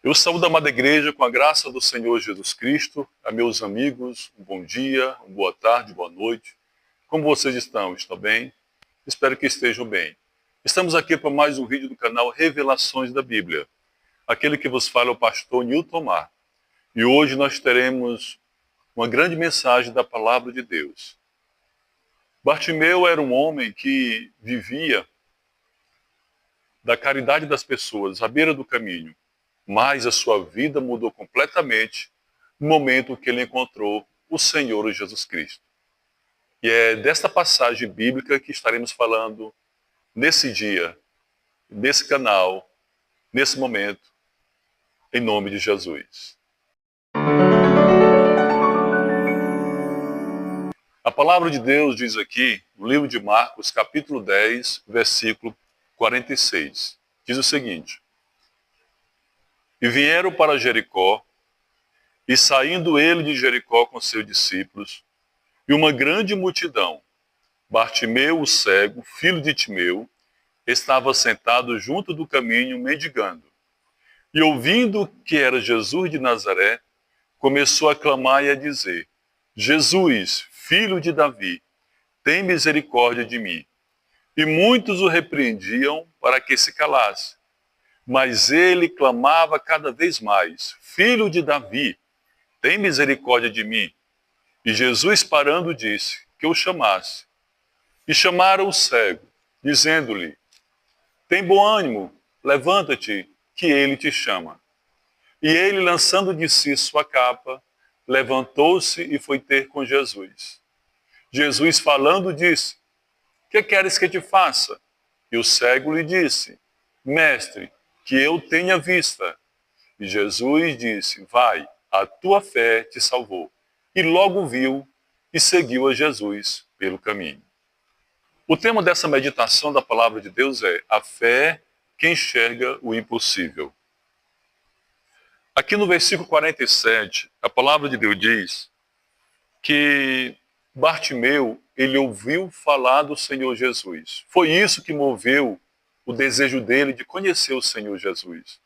Eu saúdo a amada igreja com a graça do Senhor Jesus Cristo. A meus amigos, um bom dia, uma boa tarde, boa noite. Como vocês estão? Estão bem? Espero que estejam bem. Estamos aqui para mais um vídeo do canal Revelações da Bíblia. Aquele que vos fala é o pastor Newton Mar. E hoje nós teremos uma grande mensagem da palavra de Deus. Bartimeu era um homem que vivia da caridade das pessoas à beira do caminho. Mas a sua vida mudou completamente no momento que ele encontrou o Senhor Jesus Cristo. E é desta passagem bíblica que estaremos falando nesse dia, nesse canal, nesse momento, em nome de Jesus. A palavra de Deus diz aqui, no livro de Marcos, capítulo 10, versículo 46. Diz o seguinte: E vieram para Jericó, e saindo ele de Jericó com seus discípulos, e uma grande multidão, Bartimeu, o cego, filho de Timeu, estava sentado junto do caminho, mendigando. E ouvindo que era Jesus de Nazaré, começou a clamar e a dizer: Jesus, filho de Davi, tem misericórdia de mim. E muitos o repreendiam para que se calasse. Mas ele clamava cada vez mais: Filho de Davi, tem misericórdia de mim. E Jesus, parando, disse que o chamasse. E chamaram o cego, dizendo-lhe: Tem bom ânimo, levanta-te, que ele te chama. E ele, lançando de si sua capa, levantou-se e foi ter com Jesus. Jesus, falando, disse: Que queres que te faça? E o cego lhe disse: Mestre, que eu tenha vista. E Jesus disse: Vai, a tua fé te salvou. E logo viu e seguiu a Jesus pelo caminho. O tema dessa meditação da palavra de Deus é a fé que enxerga o impossível. Aqui no versículo 47, a palavra de Deus diz que Bartimeu, ele ouviu falar do Senhor Jesus. Foi isso que moveu o desejo dele de conhecer o Senhor Jesus.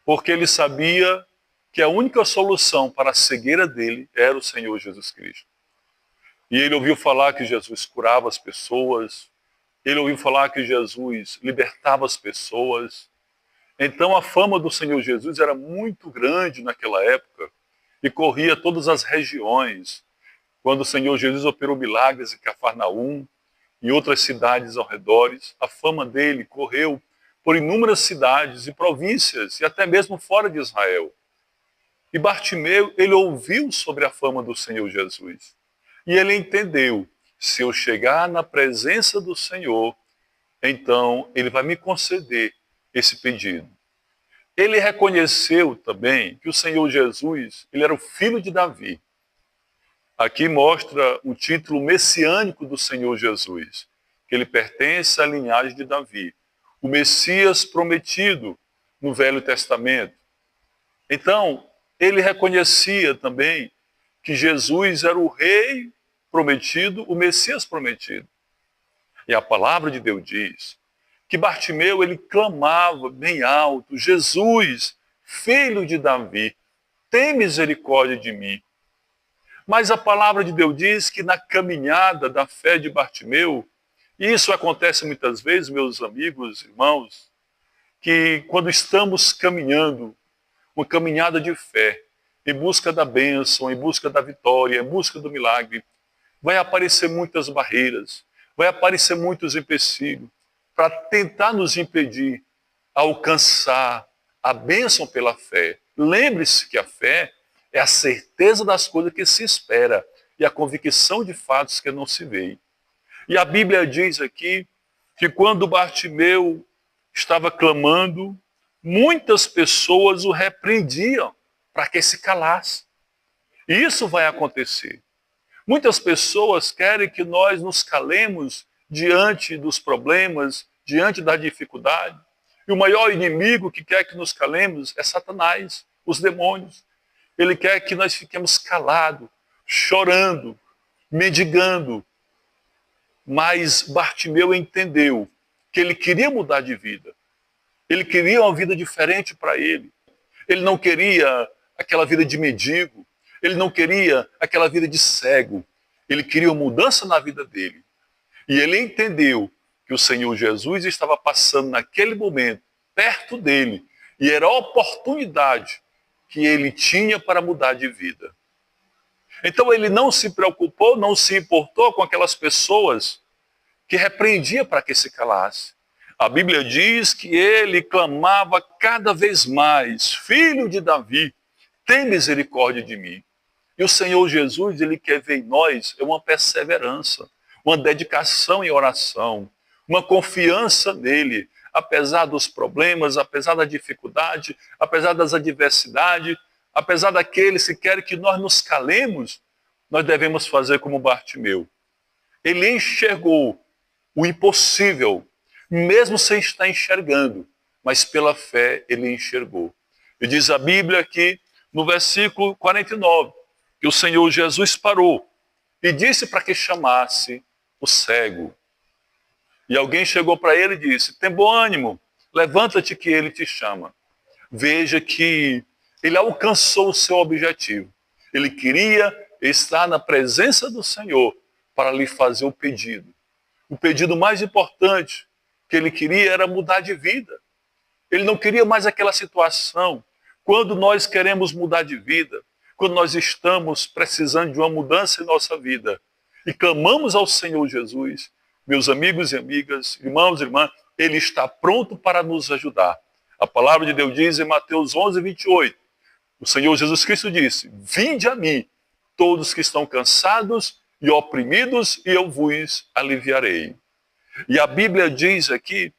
Porque ele sabia que a única solução para a cegueira dele era o Senhor Jesus Cristo. E ele ouviu falar que Jesus curava as pessoas, ele ouviu falar que Jesus libertava as pessoas. Então a fama do Senhor Jesus era muito grande naquela época e corria todas as regiões. Quando o Senhor Jesus operou milagres em Cafarnaum, em outras cidades ao redor, a fama dele correu por inúmeras cidades e províncias, e até mesmo fora de Israel. E Bartimeu, ele ouviu sobre a fama do Senhor Jesus. E ele entendeu: se eu chegar na presença do Senhor, então ele vai me conceder esse pedido. Ele reconheceu também que o Senhor Jesus, ele era o filho de Davi. Aqui mostra o título messiânico do Senhor Jesus, que ele pertence à linhagem de Davi, o Messias prometido no Velho Testamento. Então, ele reconhecia também que Jesus era o rei prometido, o Messias prometido. E a palavra de Deus diz que Bartimeu, ele clamava bem alto: Jesus, filho de Davi, tem misericórdia de mim. Mas a palavra de Deus diz que na caminhada da fé de Bartimeu, e isso acontece muitas vezes, meus amigos, irmãos, que quando estamos caminhando, uma caminhada de fé, em busca da bênção, em busca da vitória, em busca do milagre, vai aparecer muitas barreiras, vai aparecer muitos empecilhos para tentar nos impedir a alcançar a bênção pela fé. Lembre-se que a fé é a certeza das coisas que se espera e a convicção de fatos que não se veem. E a Bíblia diz aqui que quando Bartimeu estava clamando, muitas pessoas o repreendiam para que se calasse. E isso vai acontecer. Muitas pessoas querem que nós nos calemos diante dos problemas, diante da dificuldade. E o maior inimigo que quer que nos calemos é Satanás, os demônios. Ele quer que nós fiquemos calados, chorando, mendigando. Mas Bartimeu entendeu que ele queria mudar de vida. Ele queria uma vida diferente para ele. Ele não queria aquela vida de mendigo. Ele não queria aquela vida de cego. Ele queria uma mudança na vida dele. E ele entendeu que o Senhor Jesus estava passando naquele momento perto dele. E era a oportunidade que ele tinha para mudar de vida. Então ele não se preocupou, não se importou com aquelas pessoas que repreendia para que se calasse. A Bíblia diz que ele clamava cada vez mais: Filho de Davi, tem misericórdia de mim. E o Senhor Jesus, ele quer ver em nós uma perseverança, uma dedicação em oração, uma confiança nele, apesar dos problemas, apesar da dificuldade, apesar das adversidades, apesar daqueles que querem que nós nos calemos, nós devemos fazer como Bartimeu. Ele enxergou o impossível, mesmo sem estar enxergando, mas pela fé ele enxergou. E diz a Bíblia aqui, no versículo 49, que o Senhor Jesus parou e disse para que chamasse o cego. E alguém chegou para ele e disse: tem bom ânimo, levanta-te que ele te chama. Veja que ele alcançou o seu objetivo. Ele queria estar na presença do Senhor para lhe fazer o pedido. O pedido mais importante que ele queria era mudar de vida. Ele não queria mais aquela situação. Quando nós queremos mudar de vida, quando nós estamos precisando de uma mudança em nossa vida e clamamos ao Senhor Jesus, meus amigos e amigas, irmãos e irmãs, Ele está pronto para nos ajudar. A palavra de Deus diz em Mateus 11, 28, o Senhor Jesus Cristo disse: vinde a mim, todos que estão cansados e oprimidos, e eu vos aliviarei. E a Bíblia diz aqui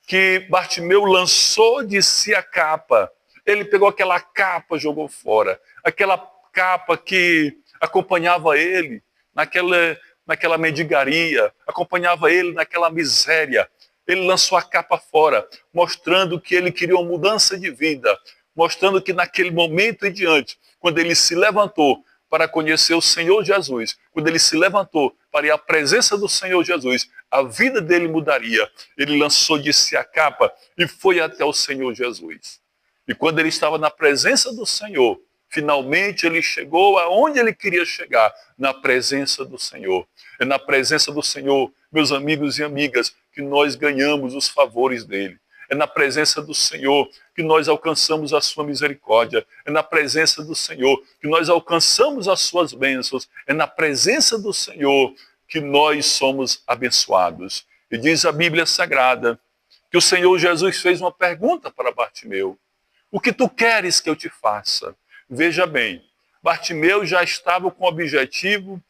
que Bartimeu lançou de si a capa. Ele pegou aquela capa, jogou fora. Aquela capa que acompanhava ele naquela mendigaria, acompanhava ele naquela miséria. Ele lançou a capa fora, mostrando que ele queria uma mudança de vida, mostrando que naquele momento em diante, quando ele se levantou para conhecer o Senhor Jesus, quando ele se levantou para ir à presença do Senhor Jesus, a vida dele mudaria. Ele lançou de si a capa e foi até o Senhor Jesus. E quando ele estava na presença do Senhor, finalmente ele chegou aonde ele queria chegar, na presença do Senhor. É na presença do Senhor, meus amigos e amigas, que nós ganhamos os favores dele. É na presença do Senhor que nós alcançamos a sua misericórdia. É na presença do Senhor que nós alcançamos as suas bênçãos. É na presença do Senhor que nós somos abençoados. E diz a Bíblia Sagrada que o Senhor Jesus fez uma pergunta para Bartimeu: o que tu queres que eu te faça? Veja bem, Bartimeu já estava com o objetivo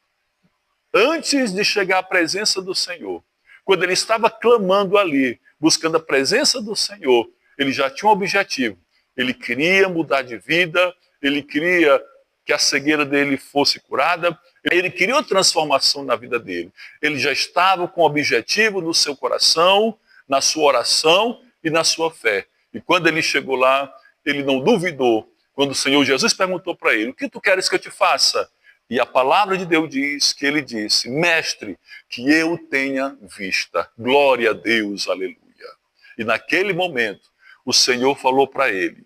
antes de chegar à presença do Senhor. Quando ele estava clamando ali, buscando a presença do Senhor, ele já tinha um objetivo. Ele queria mudar de vida, ele queria que a cegueira dele fosse curada, ele queria uma transformação na vida dele. Ele já estava com o objetivo no seu coração, na sua oração e na sua fé. E quando ele chegou lá, ele não duvidou. Quando o Senhor Jesus perguntou para ele: o que tu queres que eu te faça? E a palavra de Deus diz que ele disse: mestre, que eu tenha vista. Glória a Deus, aleluia. E naquele momento, o Senhor falou para ele.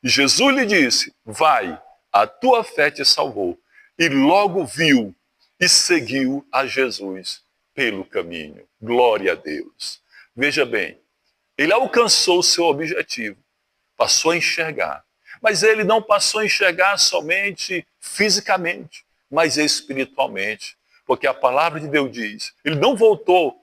E Jesus lhe disse: vai, a tua fé te salvou. E logo viu e seguiu a Jesus pelo caminho. Glória a Deus. Veja bem, ele alcançou o seu objetivo, passou a enxergar. Mas ele não passou a enxergar somente fisicamente, mas espiritualmente. Porque a palavra de Deus diz, ele não voltou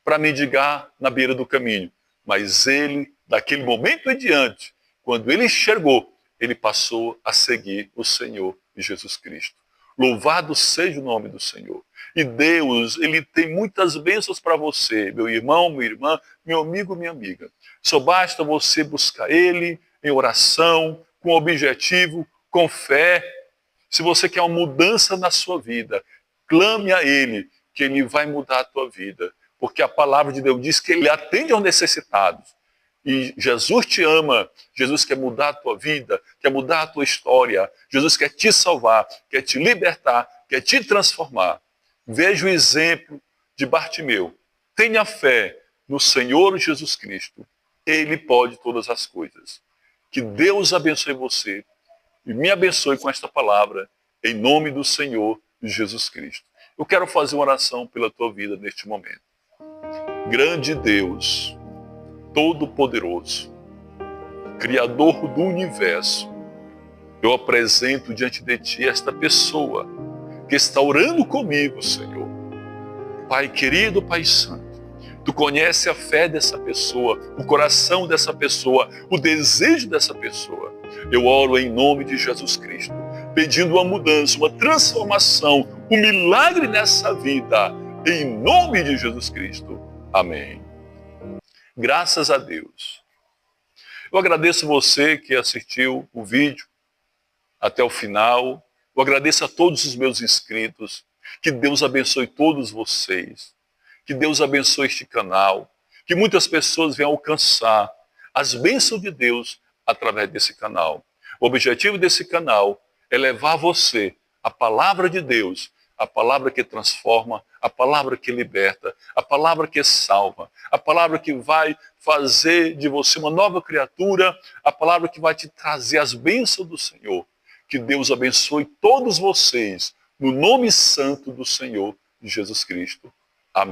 para mendigar na beira do caminho, mas ele, daquele momento em diante, quando ele enxergou, ele passou a seguir o Senhor Jesus Cristo. Louvado seja o nome do Senhor. E Deus, Ele tem muitas bênçãos para você, meu irmão, minha irmã, meu amigo, minha amiga. Só basta você buscar Ele em oração, com objetivo, com fé. Se você quer uma mudança na sua vida, clame a Ele, que Ele vai mudar a tua vida. Porque a palavra de Deus diz que Ele atende aos necessitados. E Jesus te ama, Jesus quer mudar a tua vida, quer mudar a tua história. Jesus quer te salvar, quer te libertar, quer te transformar. Veja o exemplo de Bartimeu. Tenha fé no Senhor Jesus Cristo. Ele pode todas as coisas. Que Deus abençoe você e me abençoe com esta palavra, em nome do Senhor Jesus Cristo. Eu quero fazer uma oração pela tua vida neste momento. Grande Deus, Todo-Poderoso, Criador do Universo, eu apresento diante de Ti esta pessoa que está orando comigo, Senhor. Pai querido, Pai Santo, Tu conheces a fé dessa pessoa, o coração dessa pessoa, o desejo dessa pessoa. Eu oro em nome de Jesus Cristo, pedindo uma mudança, uma transformação, um milagre nessa vida, em nome de Jesus Cristo. Amém. Graças a Deus. Eu agradeço você que assistiu o vídeo até o final. Eu agradeço a todos os meus inscritos. Que Deus abençoe todos vocês. Que Deus abençoe este canal. Que muitas pessoas venham alcançar as bênçãos de Deus através desse canal. O objetivo desse canal é levar você a palavra de Deus, a palavra que transforma, a palavra que liberta, a palavra que salva, a palavra que vai fazer de você uma nova criatura, a palavra que vai te trazer as bênçãos do Senhor. Que Deus abençoe todos vocês, no nome santo do Senhor Jesus Cristo.